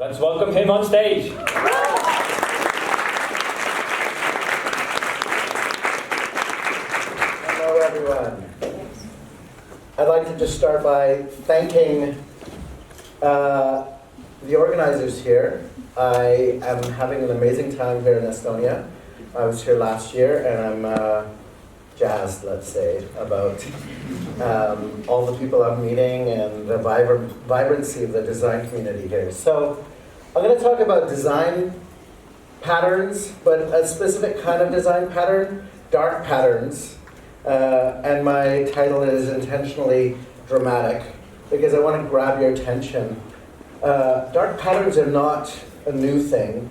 Let's welcome him on stage. Hello, everyone. I'd like to just start by thanking the organizers here. I am having an amazing time here in Estonia. I was here last year, and I'm jazzed, let's say, about all the people I'm meeting and the vibrancy of the design community here. So I'm going to talk about design patterns, but a specific kind of design pattern, dark patterns. And my title is intentionally dramatic because I want to grab your attention. Dark patterns are not a new thing.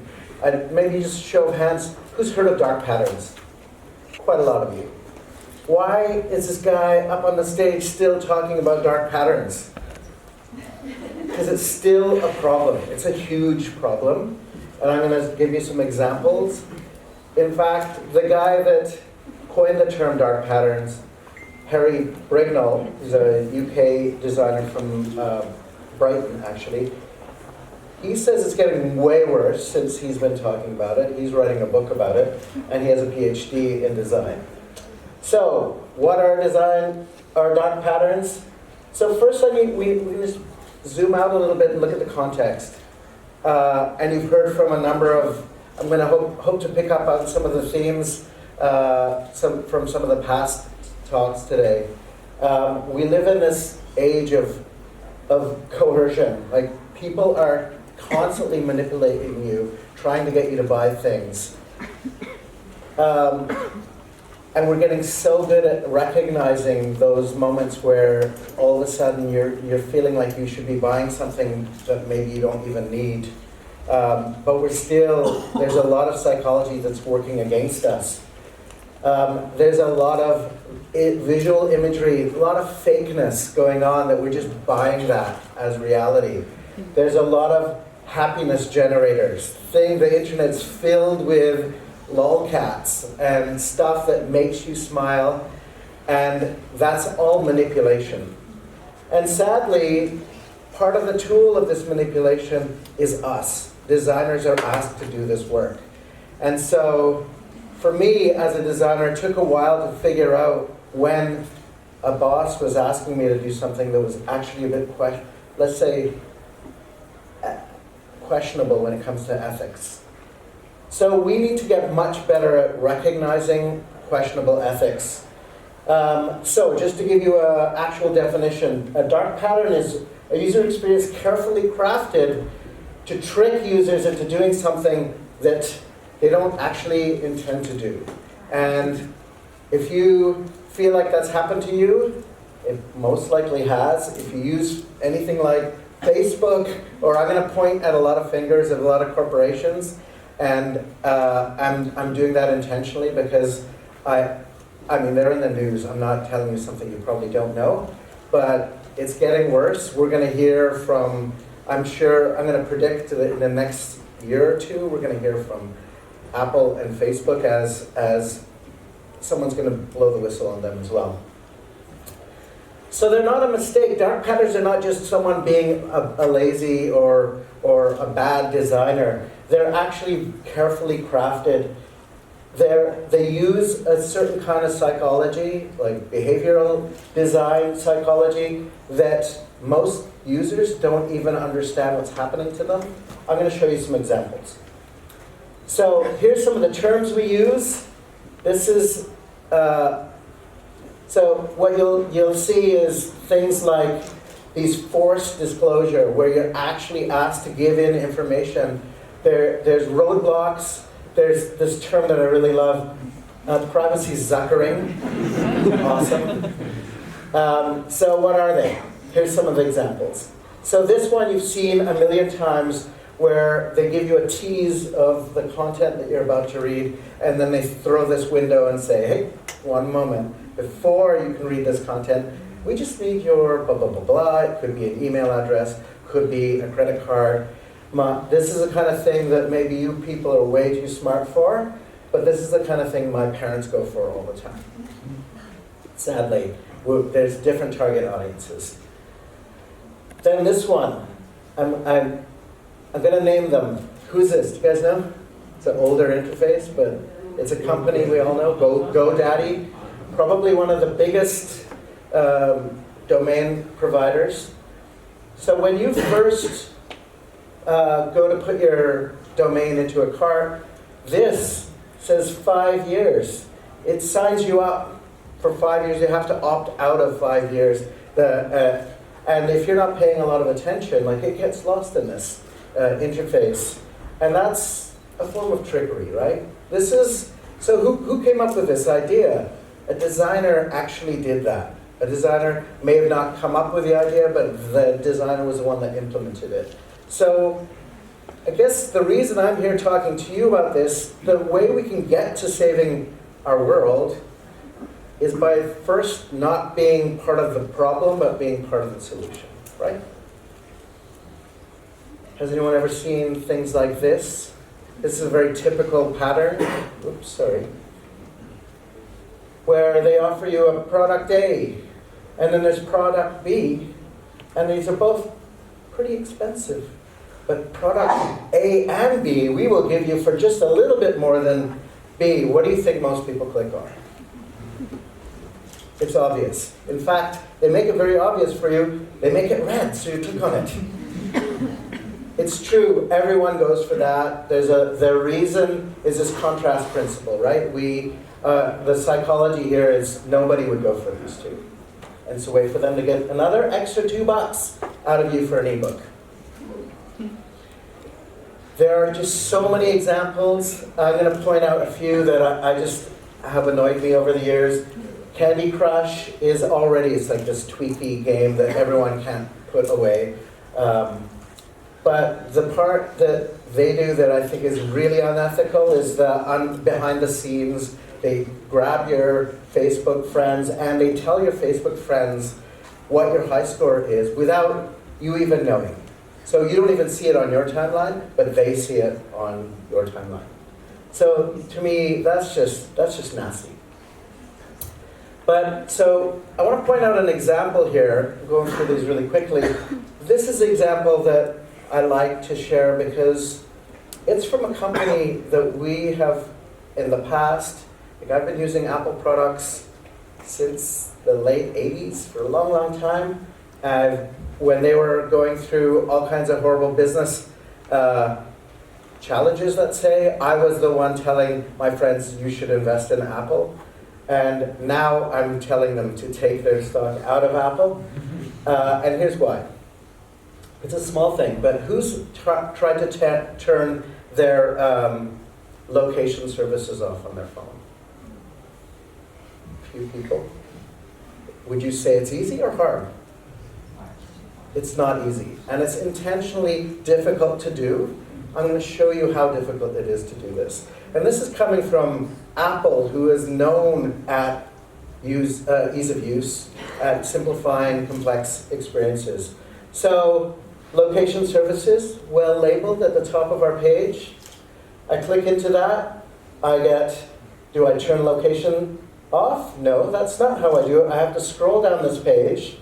Maybe just show of hands, who's heard of dark patterns? Quite a lot of you. Why is this guy up on the stage still talking about dark patterns? Because it's still a problem. It's a huge problem. And I'm going to give you some examples. In fact, the guy that coined the term dark patterns, Harry Brignall, who's a UK designer from Brighton, actually, he says it's getting way worse since he's been talking about it. He's writing a book about it, and he has a PhD in design. So, what are dark patterns? So first we can just zoom out a little bit and look at the context. And you've heard from a number of, I'm going to hope to pick up on some of the themes from some of the past talks today. We live in this age of coercion. Like, people are constantly manipulating you, trying to get you to buy things. And we're getting so good at recognizing those moments where all of a sudden you're feeling like you should be buying something that maybe you don't even need. But there's a lot of psychology that's working against us. There's a lot of visual imagery, a lot of fakeness going on that we're just buying that as reality. There's a lot of happiness generators. The internet's filled with lolcats and stuff that makes you smile, and that's all manipulation. And sadly, part of the tool of this manipulation is us. Designers are asked to do this work. And so, for me, as a designer, it took a while to figure out when a boss was asking me to do something that was actually a bit, let's say, questionable when it comes to ethics. So we need to get much better at recognizing questionable ethics. So just to give you an actual definition, a dark pattern is a user experience carefully crafted to trick users into doing something that they don't actually intend to do. And if you feel like that's happened to you, it most likely has. If you use anything like Facebook, or I'm going to point at a lot of fingers of a lot of corporations, and I'm doing that intentionally because I mean, they're in the news. I'm not telling you something you probably don't know, but it's getting worse. We're going to hear from, I'm going to predict that in the next year or two, we're going to hear from Apple and Facebook as someone's going to blow the whistle on them as well. So they're not a mistake. Dark patterns are not just someone being a lazy or a bad designer. They're actually carefully crafted. They use a certain kind of psychology, like behavioral design psychology, that most users don't even understand what's happening to them. I'm going to show you some examples. So here's some of the terms we use. This is so what you'll see is things like these forced disclosure, where you're actually asked to give in information. There's roadblocks. There's this term that I really love, privacy zuckering. Awesome. So what are they? Here's some of the examples. So this one you've seen a million times, where they give you a tease of the content that you're about to read, and then they throw this window and say, hey, one moment. Before you can read this content, we just need your blah, blah, blah, blah. It could be an email address, could be a credit card. This is the kind of thing that maybe you people are way too smart for, but this is the kind of thing my parents go for all the time. Sadly, there's different target audiences. Then this one, I'm going to name them. Who's this? Do you guys know? It's an older interface, but it's a company we all know, GoDaddy. Probably one of the biggest domain providers. So when you first go to put your domain into a cart, this says 5 years. It signs you up for 5 years. You have to opt out of 5 years. And if you're not paying a lot of attention, like, it gets lost in this interface. And that's a form of trickery, right? So who came up with this idea? A designer actually did that. A designer may have not come up with the idea, but the designer was the one that implemented it. So I guess the reason I'm here talking to you about this, the way we can get to saving our world is by first not being part of the problem, but being part of the solution, right? Has anyone ever seen things like this? This is a very typical pattern. Oops, sorry. Where they offer you a product A, and then there's product B, and these are both pretty expensive. But product A and B, we will give you for just a little bit more than B. What do you think most people click on? It's obvious. In fact, they make it very obvious for you. They make it red, so you click on it. It's true, everyone goes for that. The reason is this contrast principle, right? The psychology here is nobody would go for these two. And so wait for them to get another extra $2 out of you for an ebook. There are just so many examples. I'm going to point out a few that I just have annoyed me over the years. Candy Crush is already, it's like this tweaky game that everyone can't put away. But the part that they do that I think is really unethical is behind the scenes. They grab your Facebook friends and they tell your Facebook friends what your high score is without you even knowing. So you don't even see it on your timeline, but they see it on your timeline. So to me, that's just nasty. But so I want to point out an example here. I'm going through these really quickly. This is an example that I like to share because it's from a company that we have in the past. Like, I've been using Apple products since the late 80s for a long, long time. When they were going through all kinds of horrible business challenges, let's say, I was the one telling my friends, you should invest in Apple. And now I'm telling them to take their stock out of Apple. And here's why. It's a small thing, but who's tried to turn their location services off on their phone? A few people. Would you say it's easy or hard? It's not easy, and it's intentionally difficult to do. I'm going to show you how difficult it is to do this. And this is coming from Apple, who is known at ease of use, at simplifying complex experiences. So, location services, well labeled at the top of our page. I click into that, do I turn location off? No, that's not how I do it. I have to scroll down this page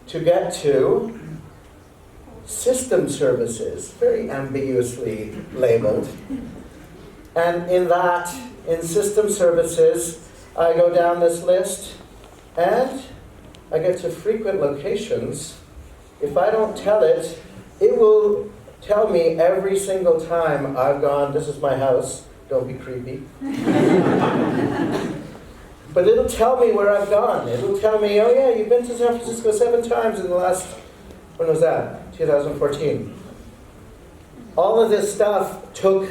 to get to system services, very ambiguously labeled. And in system services, I go down this list and I get to frequent locations. If I don't tell it, it will tell me every single time I've gone, this is my house, don't be creepy. But it'll tell me where I've gone. It'll tell me, oh yeah, you've been to San Francisco 7 times in the last, when was that? 2014. All of this stuff took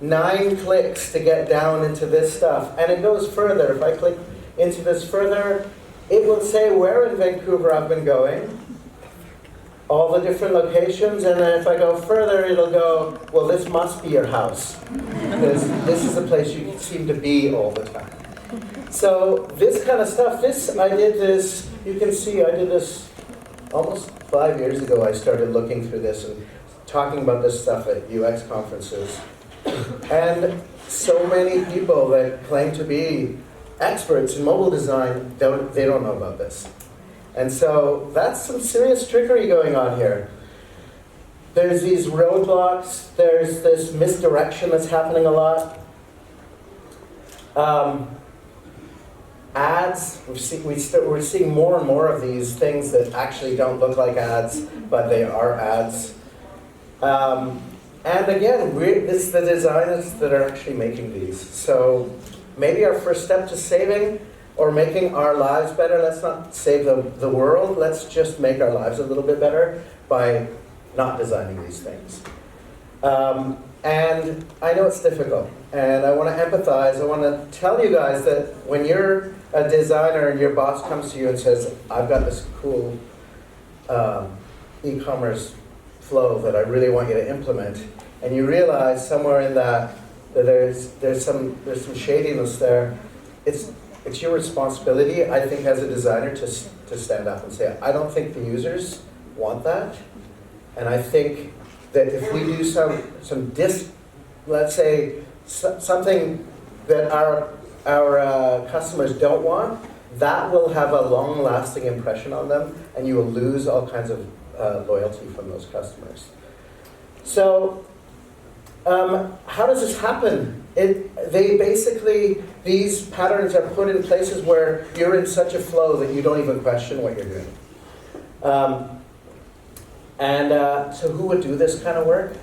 9 clicks to get down into this stuff. And it goes further. If I click into this further, it will say where in Vancouver I've been going, all the different locations, and then if I go further, it'll go, well, this must be your house, because this is the place you seem to be all the time. So this kind of stuff, you can see I did this almost 5 years ago. I started looking through this and talking about this stuff at UX conferences. And so many people that claim to be experts in mobile design, they don't know about this. And so that's some serious trickery going on here. there's these roadblocks, there's this misdirection that's happening a lot. Ads, we're seeing more and more of these things that actually don't look like ads, but they are ads. And again, it's the designers that are actually making these. So maybe our first step to saving or making our lives better, let's not save the world, let's just make our lives a little bit better by not designing these things. And I know it's difficult, and I want to empathize. I want to tell you guys that when you're a designer and your boss comes to you and says, I've got this cool e-commerce flow that I really want you to implement, and you realize somewhere in that there's some shadiness there, it's your responsibility, I think, as a designer to stand up and say, I don't think the users want that, and I think that if we do let's say something that our customers don't want, that will have a long-lasting impression on them, and you will lose all kinds of loyalty from those customers. So, how does this happen? These patterns are put in places where you're in such a flow that you don't even question what you're doing. So who would do this kind of work?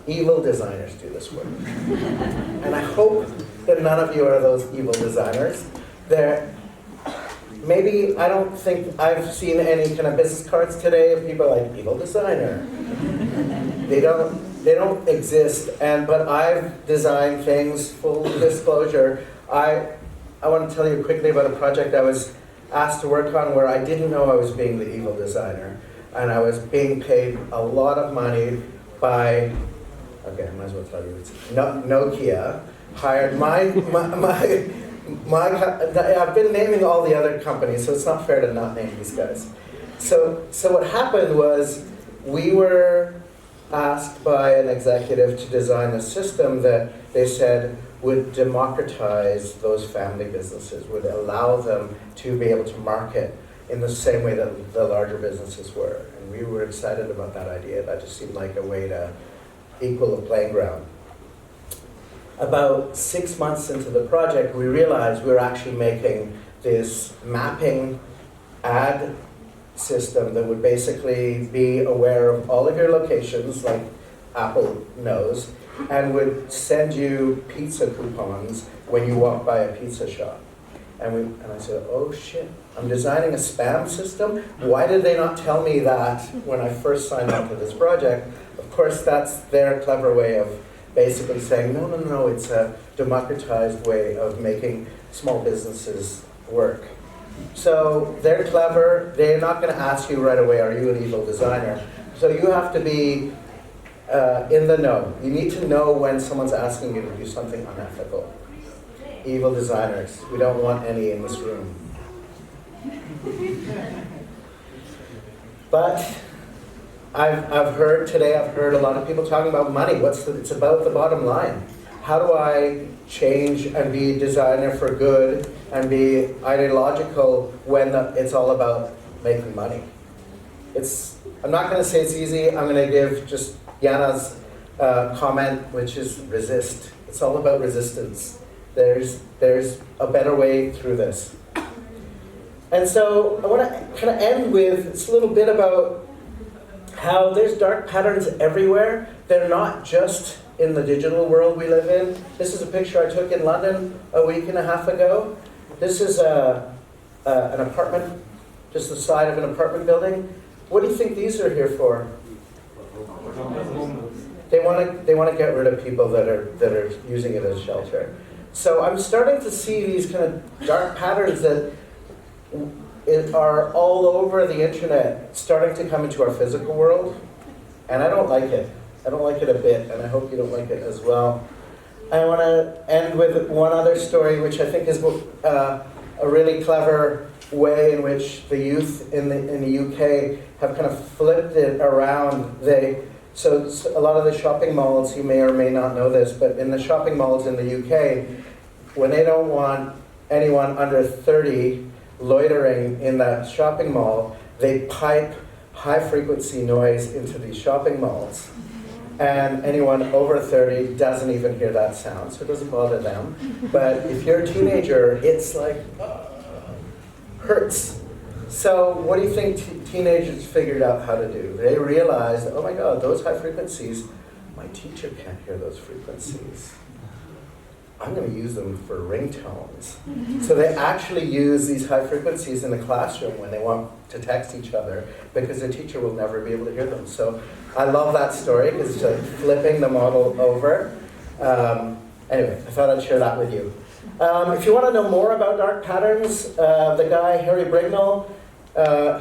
Evil designers do this work. And I hope that none of you are those evil designers. Maybe, I don't think I've seen any kind of business cards today of people like evil designer. They don't exist, but I've designed things, full disclosure. I want to tell you quickly about a project I was asked to work on where I didn't know I was being the evil designer. And I was being paid a lot of money by, okay, I might as well tell you, it's Nokia hired I've been naming all the other companies, so it's not fair to not name these guys. So what happened was we were asked by an executive to design a system that they said would democratize those family businesses, would allow them to be able to market in the same way that the larger businesses were. And we were excited about that idea. That just seemed like a way to equal the playing ground. About 6 months into the project, we realized we were actually making this mapping ad system that would basically be aware of all of your locations, like Apple knows, and would send you pizza coupons when you walk by a pizza shop. And I said, oh shit, I'm designing a spam system? Why did they not tell me that when I first signed up to this project? Of course, that's their clever way of basically saying, no, it's a democratized way of making small businesses work. So they're clever. They're not going to ask you right away, are you an evil designer? So you have to be in the know. You need to know when someone's asking you to do something unethical. Evil designers. We don't want any in this room. But I've heard a lot of people talking about money. It's about the bottom line. How do I change and be a designer for good and be ideological when it's all about making money? I'm not going to say it's easy. I'm going to give just Jana's comment, which is resist. It's all about resistance. There's a better way through this. And so I want to kind of end with, it's a little bit about how there's dark patterns everywhere. They're not just in the digital world we live in. This is a picture I took in London a week and a half ago. This is an apartment, just the side of an apartment building. What do you think these are here for? They want to get rid of people that are using it as shelter. So I'm starting to see these kind of dark patterns that are all over the internet starting to come into our physical world, and I don't like it. I don't like it a bit, and I hope you don't like it as well. I want to end with one other story, which I think is a really clever way in which the youth in the UK have kind of flipped it around. So a lot of the shopping malls, you may or may not know this, but in the shopping malls in the UK, when they don't want anyone under 30 loitering in that shopping mall, they pipe high-frequency noise into these shopping malls. And anyone over 30 doesn't even hear that sound, so it doesn't bother them. But if you're a teenager, it's like, hurts. So what do you think teenagers figured out how to do? They realized, oh my God, those high frequencies, my teacher can't hear those frequencies. I'm going to use them for ringtones. So they actually use these high frequencies in the classroom when they want to text each other, because the teacher will never be able to hear them. So I love that story, because it's like flipping the model over. Anyway, I thought I'd share that with you. If you want to know more about dark patterns, the guy, Harry Brignall,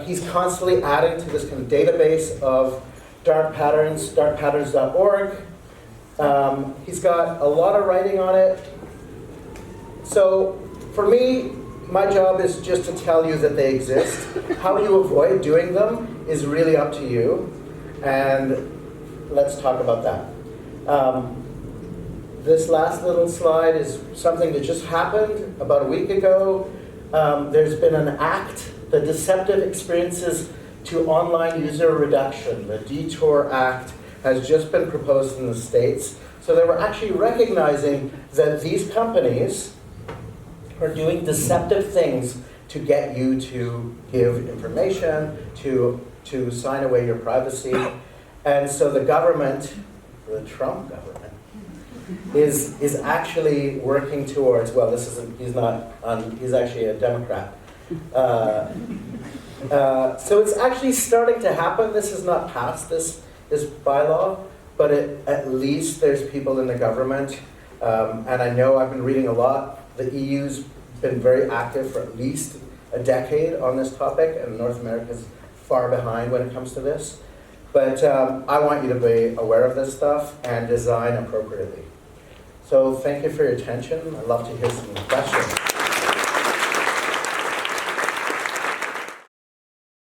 he's constantly adding to this kind of database of dark patterns, darkpatterns.org. He's got a lot of writing on it. So for me, my job is just to tell you that they exist. How you avoid doing them is really up to you. And let's talk about that. This last little slide is something that just happened about a week ago. There's been an act, the Deceptive Experiences to Online User Reduction, the DTOR Act, has just been proposed in the States. So they were actually recognizing that these companies are doing deceptive things to get you to give information, to sign away your privacy. And so the government, the Trump government, is actually working towards, well, this isn't, he's actually a Democrat. So it's actually starting to happen. This is not passed, this bylaw, but at least there's people in the government, and I know I've been reading a lot. The EU's been very active for at least a decade on this topic, and North America's far behind when it comes to this. But I want you to be aware of this stuff and design appropriately. So thank you for your attention. I'd love to hear some questions.